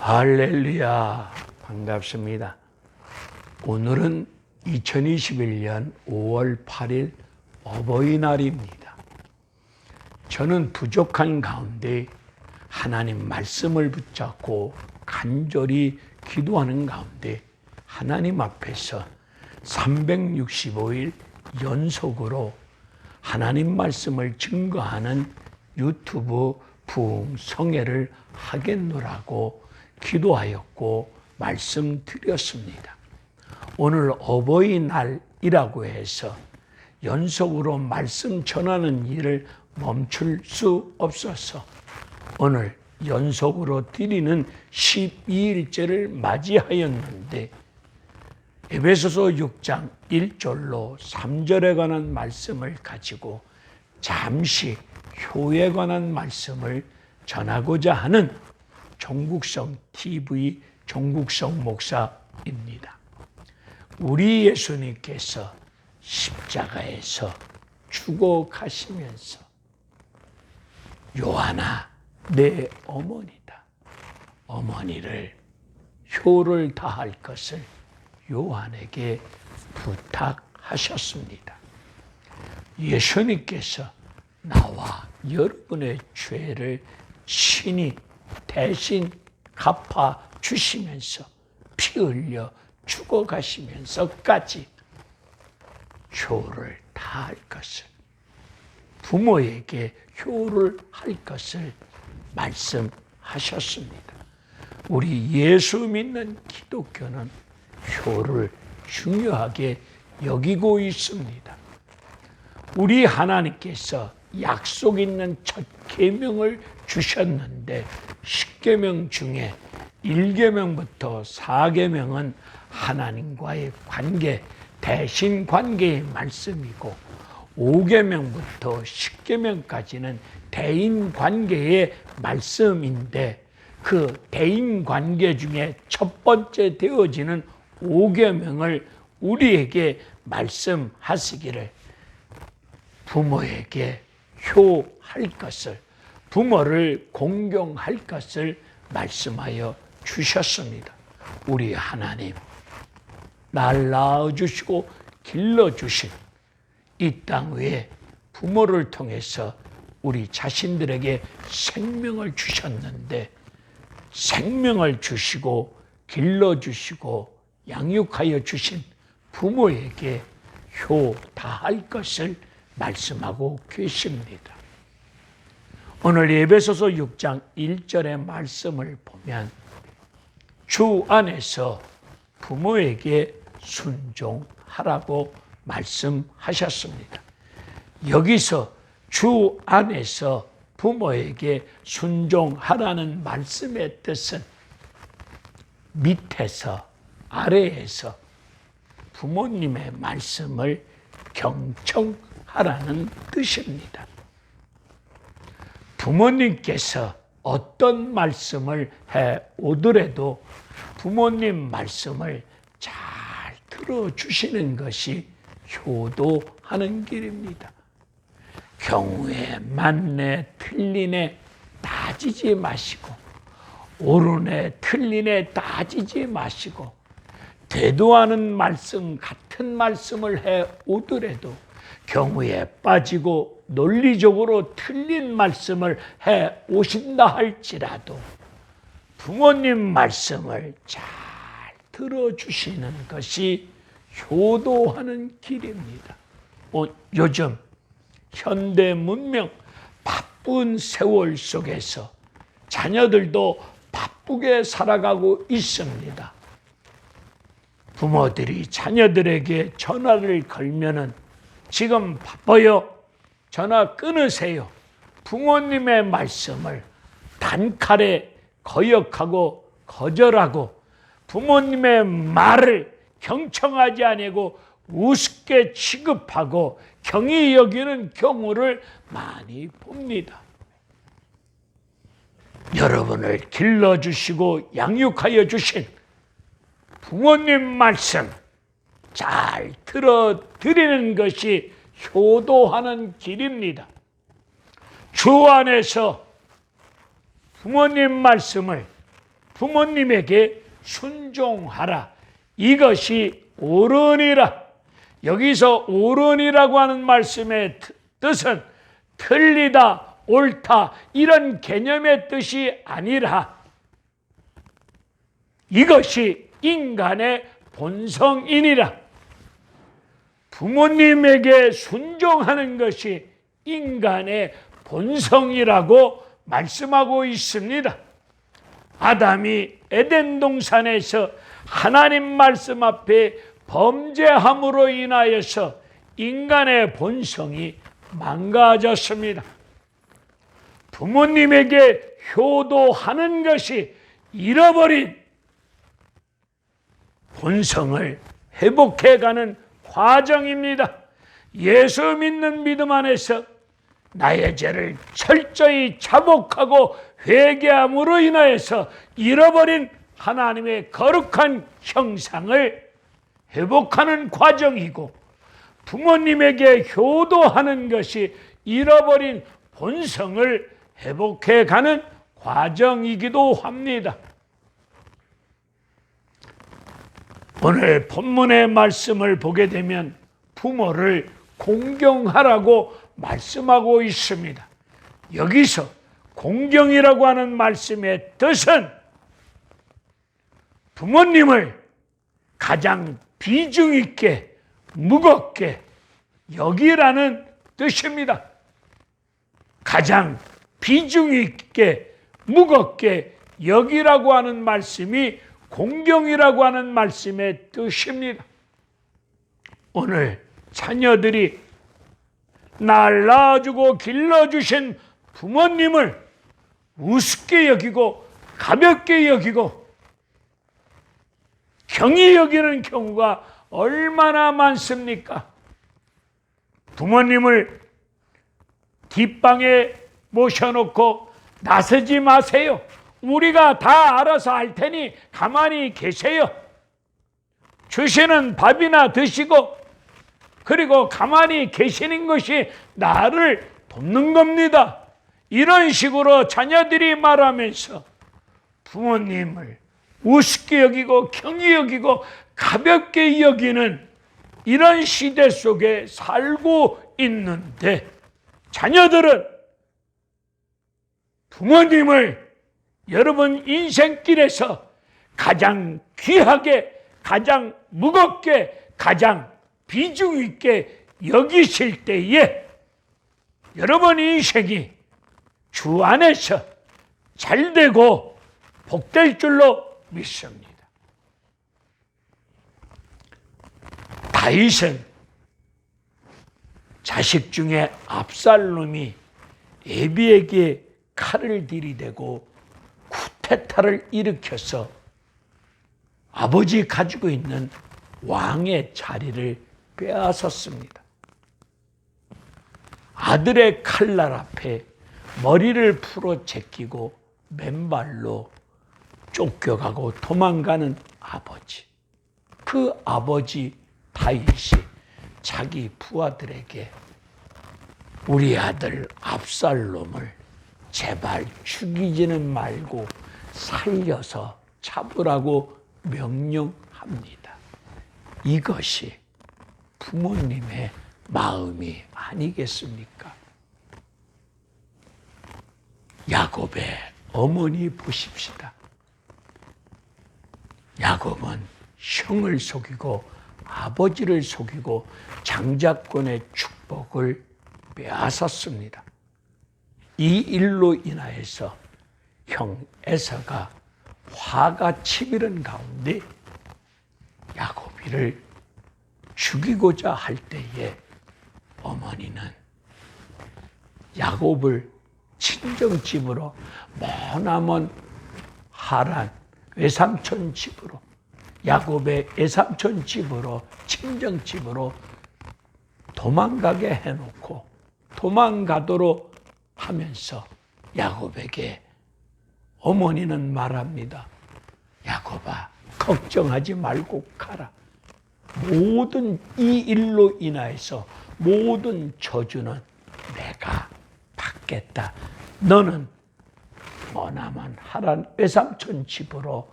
할렐루야, 반갑습니다. 오늘은 2021년 5월 8일 어버이날입니다. 저는 부족한 가운데 하나님 말씀을 붙잡고 간절히 기도하는 가운데 하나님 앞에서 365일 연속으로 하나님 말씀을 증거하는 유튜브 부흥성회를 하겠노라고 기도하였고 말씀드렸습니다. 오늘 어버이날이라고 해서 연속으로 말씀 전하는 일을 멈출 수 없어서 오늘 연속으로 드리는 12일째를 맞이하였는데 에베소서 6장 1절로 3절에 관한 말씀을 가지고 잠시 효에 관한 말씀을 전하고자 하는 종국성 TV 종국성 목사입니다. 우리 예수님께서 십자가에서 죽어가시면서 요한아 내 어머니다. 어머니를 효를 다할 것을 요한에게 부탁하셨습니다. 예수님께서 나와 여러분의 죄를 친히 대신 갚아 주시면서 피 흘려 죽어가시면서까지 효를 다할 것을, 부모에게 효를 할 것을 말씀하셨습니다. 우리 예수 믿는 기독교는 효를 중요하게 여기고 있습니다. 우리 하나님께서 약속 있는 첫 계명을 주셨는데 10계명 중에 1계명부터 4계명은 하나님과의 관계, 대신 관계의 말씀이고 5계명부터 10계명까지는 대인 관계의 말씀인데 그 대인 관계 중에 첫 번째 되어지는 5계명을 우리에게 말씀하시기를 부모에게 효할 것을, 부모를 공경할 것을 말씀하여 주셨습니다. 우리 하나님, 날 낳아주시고 길러주신 이 땅 위에 부모를 통해서 우리 자신들에게 생명을 주셨는데 생명을 주시고 길러주시고 양육하여 주신 부모에게 효 다할 것을 말씀하고 계십니다. 오늘 에베소서 6장 1절의 말씀을 보면 주 안에서 부모에게 순종하라고 말씀하셨습니다. 여기서 주 안에서 부모에게 순종하라는 말씀의 뜻은 밑에서 아래에서 부모님의 말씀을 경청하라는 뜻입니다. 부모님께서 어떤 말씀을 해 오더라도 부모님 말씀을 잘 들어주시는 것이 효도하는 길입니다. 경우에 맞네 틀리네 따지지 마시고 옳으네 틀리네 따지지 마시고 대도하는 말씀 같은 말씀을 해 오더라도 경우에 빠지고 논리적으로 틀린 말씀을 해 오신다 할지라도 부모님 말씀을 잘 들어주시는 것이 효도하는 길입니다. 요즘 현대 문명 바쁜 세월 속에서 자녀들도 바쁘게 살아가고 있습니다. 부모들이 자녀들에게 전화를 걸면은 지금 바빠요. 전화 끊으세요. 부모님의 말씀을 단칼에 거역하고 거절하고 부모님의 말을 경청하지 아니고 우습게 취급하고 경히 여기는 경우를 많이 봅니다. 여러분을 길러주시고 양육하여 주신 부모님 말씀 잘 들어드리는 것이 효도하는 길입니다. 주 안에서 부모님 말씀을 부모님에게 순종하라. 이것이 옳으니라. 여기서 옳으니라고 하는 말씀의 뜻은 틀리다, 옳다 이런 개념의 뜻이 아니라 이것이 인간의 본성이니라. 부모님에게 순종하는 것이 인간의 본성이라고 말씀하고 있습니다. 아담이 에덴 동산에서 하나님 말씀 앞에 범죄함으로 인하여서 인간의 본성이 망가졌습니다. 부모님에게 효도하는 것이 잃어버린 본성을 회복해가는 과정입니다. 예수 믿는 믿음 안에서 나의 죄를 철저히 자복하고 회개함으로 인하여서 잃어버린 하나님의 거룩한 형상을 회복하는 과정이고, 부모님에게 효도하는 것이 잃어버린 본성을 회복해가는 과정이기도 합니다. 오늘 본문의 말씀을 보게 되면 부모를 공경하라고 말씀하고 있습니다. 여기서 공경이라고 하는 말씀의 뜻은 부모님을 가장 비중 있게 무겁게 여기라는 뜻입니다. 가장 비중 있게 무겁게 여기라고 하는 말씀이 공경이라고 하는 말씀의 뜻입니다. 오늘 자녀들이 날 낳아주고 길러주신 부모님을 우습게 여기고 가볍게 여기고 경히 여기는 경우가 얼마나 많습니까? 부모님을 뒷방에 모셔놓고 나서지 마세요. 우리가 다 알아서 할 테니 가만히 계세요. 주시는 밥이나 드시고 그리고 가만히 계시는 것이 나를 돕는 겁니다. 이런 식으로 자녀들이 말하면서 부모님을 우습게 여기고 경히 여기고 가볍게 여기는 이런 시대 속에 살고 있는데, 자녀들은 부모님을 여러분 인생길에서 가장 귀하게, 가장 무겁게, 가장 비중 있게 여기실 때에 여러분 인생이 주 안에서 잘되고 복될 줄로 믿습니다. 다윗은 자식 중에 압살롬이 에비에게 칼을 들이대고 쿠데타를 일으켜서 아버지 가지고 있는 왕의 자리를 빼앗았습니다. 아들의 칼날 앞에 머리를 풀어 제끼고 맨발로 쫓겨가고 도망가는 아버지. 그 아버지 다윗이 자기 부하들에게 우리 아들 압살롬을 제발 죽이지는 말고 살려서 잡으라고 명령합니다. 이것이 부모님의 마음이 아니겠습니까? 야곱의 어머니 보십시다. 야곱은 형을 속이고 아버지를 속이고 장자권의 축복을 빼앗았습니다. 이 일로 인하여서 형 에사가 화가 치밀은 가운데 야곱이를 죽이고자 할 때에 어머니는 야곱을 친정집으로, 머나먼 하란 외삼촌 집으로, 야곱의 외삼촌 집으로, 친정집으로 도망가게 해놓고 도망가도록 하면서 야곱에게 어머니는 말합니다. 야곱아, 걱정하지 말고 가라. 모든 이 일로 인하여서 모든 저주는 내가 받겠다. 너는 머나먼 하란 외삼촌 집으로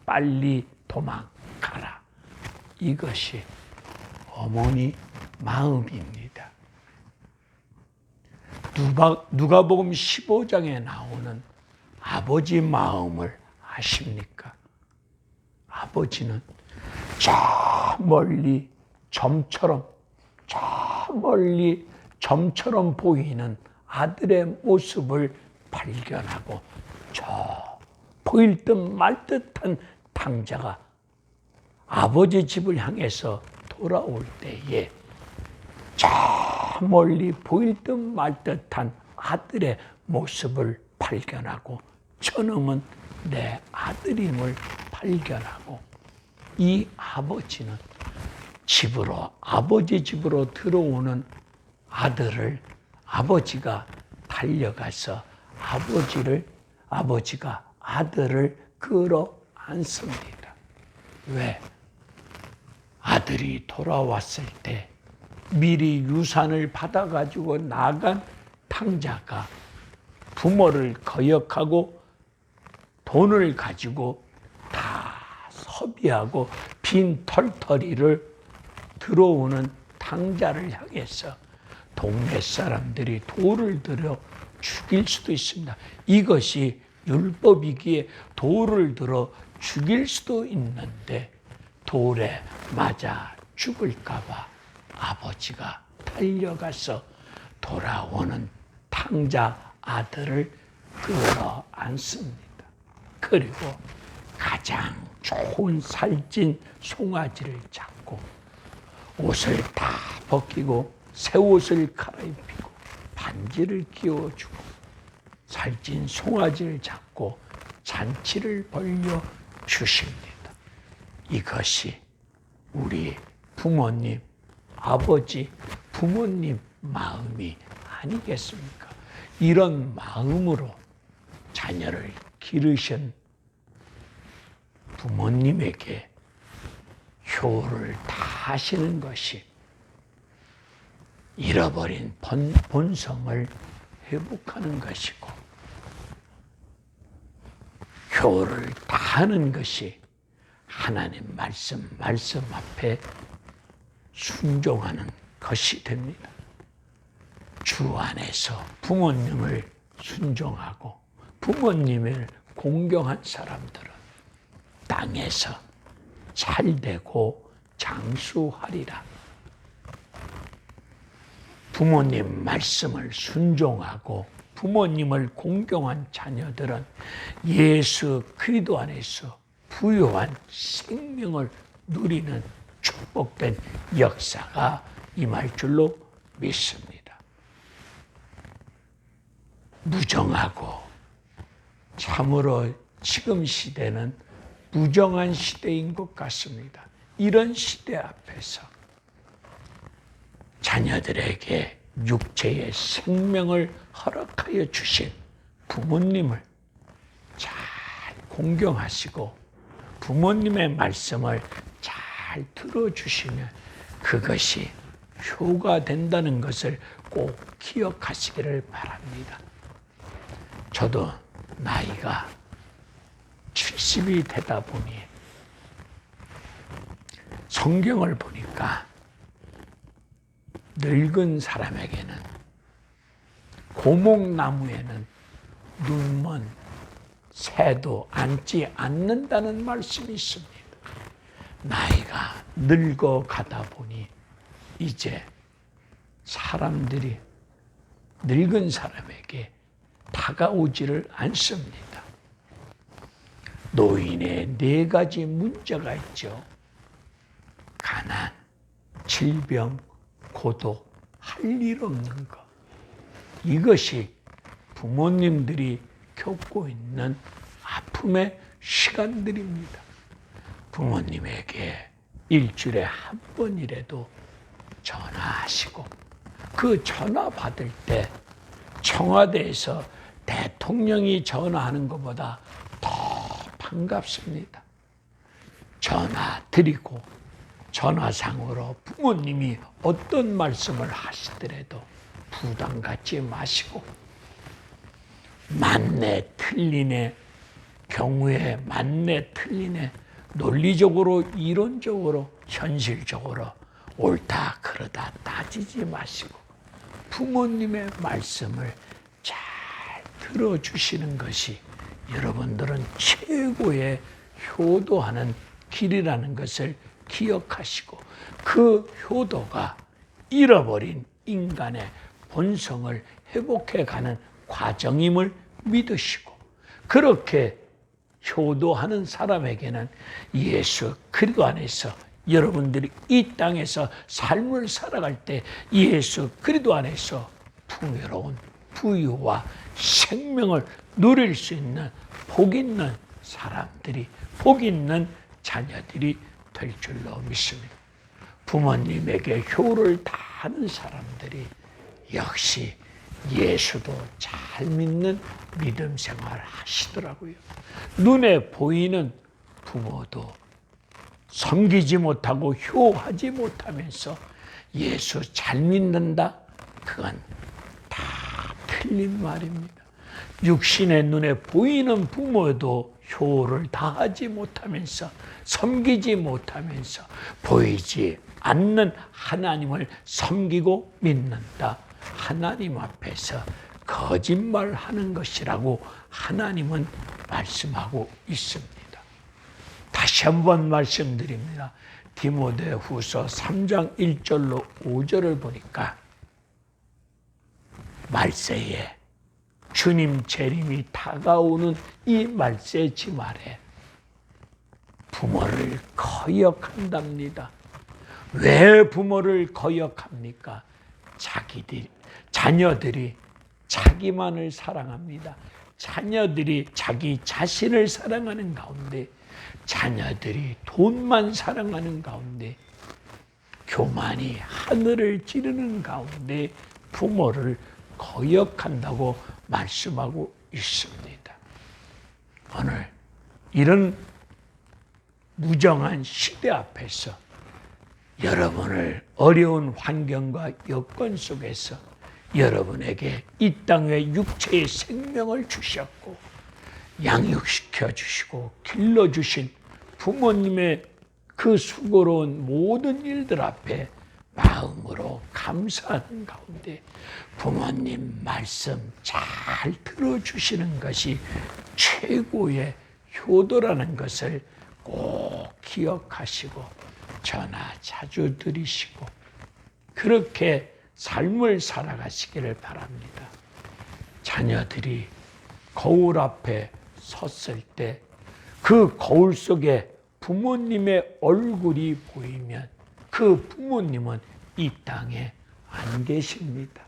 빨리 도망가라. 이것이 어머니 마음입니다. 누가복음 15장에 나오는 아버지 마음을 아십니까? 아버지는 저 멀리 점처럼 보이는 아들의 모습을 발견하고 저 보일 듯 말 듯한 탕자가 아버지 집을 향해서 돌아올 때에 저 멀리 보일 듯 말 듯한 아들의 모습을 발견하고 저놈은 내 아들임을 발견하고 이 아버지는 아버지 집으로 들어오는 아들을 아버지가 달려가서 아버지가 아들을 끌어안습니다. 왜? 아들이 돌아왔을 때 미리 유산을 받아가지고 나간 탕자가 부모를 거역하고 돈을 가지고 다 소비하고 빈 털터리를 들어오는 탕자를 향해서 동네 사람들이 돌을 들여 죽일 수도 있습니다. 이것이 율법이기에 돌을 들어 죽일 수도 있는데 돌에 맞아 죽을까 봐 아버지가 달려가서 돌아오는 탕자 아들을 끌어안습니다. 그리고 가장 좋은 살찐 송아지를 잡고 옷을 다 벗기고 새 옷을 갈아입히고 반지를 끼워주고 살찐 송아지를 잡고 잔치를 벌려 주십니다. 이것이 우리 부모님, 아버지, 부모님 마음이 아니겠습니까? 이런 마음으로 자녀를 기르신 부모님에게 효를 다하시는 것이 잃어버린 본성을 회복하는 것이고 효를 다하는 것이 하나님 말씀 앞에 순종하는 것이 됩니다. 주 안에서 부모님을 순종하고 부모님을 공경한 사람들은 땅에서 잘되고 장수하리라. 부모님 말씀을 순종하고 부모님을 공경한 자녀들은 예수 그리스도 안에서 부요한 생명을 누리는 축복된 역사가 임할 줄로 믿습니다. 무정하고 참으로 지금 시대는 무정한 시대인 것 같습니다. 이런 시대 앞에서 자녀들에게 육체의 생명을 허락하여 주신 부모님을 잘 공경하시고 부모님의 말씀을 잘 들어주시면 그것이 효가 된다는 것을 꼭 기억하시기를 바랍니다. 저도 나이가 70이 되다 보니 성경을 보니까 늙은 사람에게는 고목나무에는 눈먼 새도 앉지 않는다는 말씀이 있습니다. 나이가 늙어가다 보니 이제 사람들이 늙은 사람에게 다가오지를 않습니다. 노인의 4가지 문제가 있죠. 가난, 질병, 고독, 할 일 없는 것. 이것이 부모님들이 겪고 있는 아픔의 시간들입니다. 부모님에게 일주일에 한 번이라도 전화하시고 그 전화 받을 때 청와대에서 대통령이 전화하는 것보다 더 반갑습니다. 전화 드리고 전화상으로 부모님이 어떤 말씀을 하시더라도 부담 갖지 마시고 맞네 틀리네 경우에 맞네 틀리네 논리적으로 이론적으로 현실적으로 옳다 그러다 따지지 마시고 부모님의 말씀을 잘 들어주시는 것이 여러분들은 최고의 효도하는 길이라는 것을 기억하시고 그 효도가 잃어버린 인간의 본성을 회복해가는 과정임을 믿으시고 그렇게 효도하는 사람에게는 예수 그리스도 안에서 여러분들이 이 땅에서 삶을 살아갈 때 예수 그리스도 안에서 풍요로운 부유와 생명을 누릴 수 있는 복 있는 사람들이 복 있는 자녀들이 될 줄로 믿습니다. 부모님에게 효를 다하는 사람들이 역시 예수도 잘 믿는 믿음 생활을 하시더라고요. 눈에 보이는 부모도 섬기지 못하고 효하지 못하면서 예수 잘 믿는다? 그건 다 틀린 말입니다. 육신의 눈에 보이는 부모도 효를 다하지 못하면서 섬기지 못하면서 보이지 않는 하나님을 섬기고 믿는다. 하나님 앞에서 거짓말하는 것이라고 하나님은 말씀하고 있습니다. 다시 한번 말씀드립니다. 디모데후서 3장 1절로 5절을 보니까 말세에 주님 재림이 다가오는 이 말세지 말에 부모를 거역한답니다. 왜 부모를 거역합니까? 자녀들이 자기만을 사랑합니다. 자녀들이 자기 자신을 사랑하는 가운데 자녀들이 돈만 사랑하는 가운데 교만이 하늘을 찌르는 가운데 부모를 거역한다고 말씀하고 있습니다. 오늘 이런 무정한 시대 앞에서 여러분을 어려운 환경과 여건 속에서 여러분에게 이 땅에 육체의 생명을 주셨고 양육시켜 주시고 길러주신 부모님의 그 수고로운 모든 일들 앞에 마음으로 감사하는 가운데 부모님 말씀 잘 들어주시는 것이 최고의 효도라는 것을 꼭 기억하시고 전화 자주 드리시고 그렇게 삶을 살아가시기를 바랍니다. 자녀들이 거울 앞에 섰을 때 그 거울 속에 부모님의 얼굴이 보이면 그 부모님은 이 땅에 안 계십니다.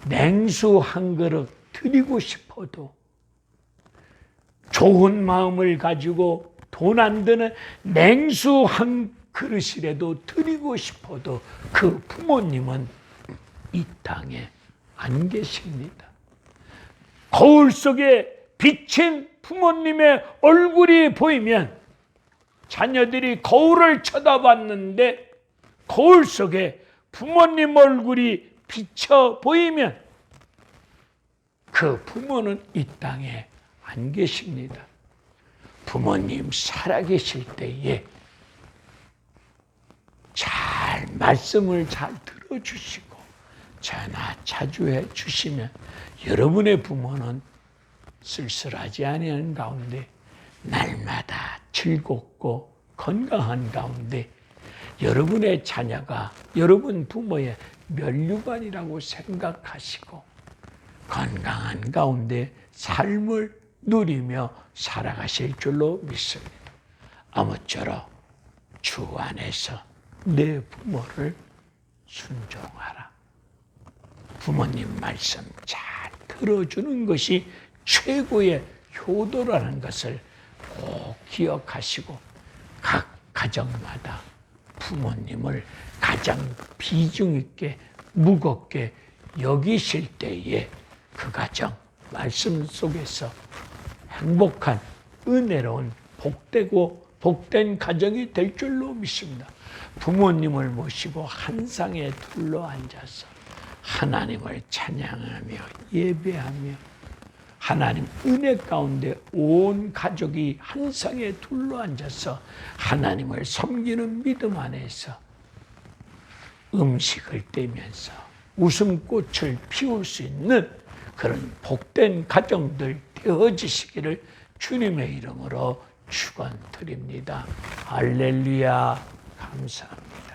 냉수 한 그릇 드리고 싶어도 좋은 마음을 가지고 돈 안 드는 냉수 한 그릇이라도 드리고 싶어도 그 부모님은 이 땅에 안 계십니다. 거울 속에 비친 부모님의 얼굴이 보이면 자녀들이 거울을 쳐다봤는데 거울 속에 부모님 얼굴이 비쳐 보이면 그 부모는 이 땅에 안 계십니다. 부모님 살아계실 때에 잘 말씀을 잘 들어주시고 전화 자주 해주시면 여러분의 부모는 쓸쓸하지 않은 가운데 날마다 즐겁고 건강한 가운데 여러분의 자녀가 여러분 부모의 면류관이라고 생각하시고 건강한 가운데 삶을 누리며 살아가실 줄로 믿습니다. 아무쪼록 주 안에서 내 부모를 순종하라. 부모님 말씀 잘 들어주는 것이 최고의 효도라는 것을 꼭 기억하시고 각 가정마다 부모님을 가장 비중 있게 무겁게 여기실 때에 그 가정 말씀 속에서 행복한 은혜로운 복되고 복된 가정이 될 줄로 믿습니다. 부모님을 모시고 한 상에 둘러 앉아서 하나님을 찬양하며 예배하며 하나님 은혜 가운데 온 가족이 한 상에 둘러앉아서 하나님을 섬기는 믿음 안에서 음식을 떼면서 웃음꽃을 피울 수 있는 그런 복된 가정들 되어지시기를 주님의 이름으로 축원드립니다. 할렐루야. 감사합니다.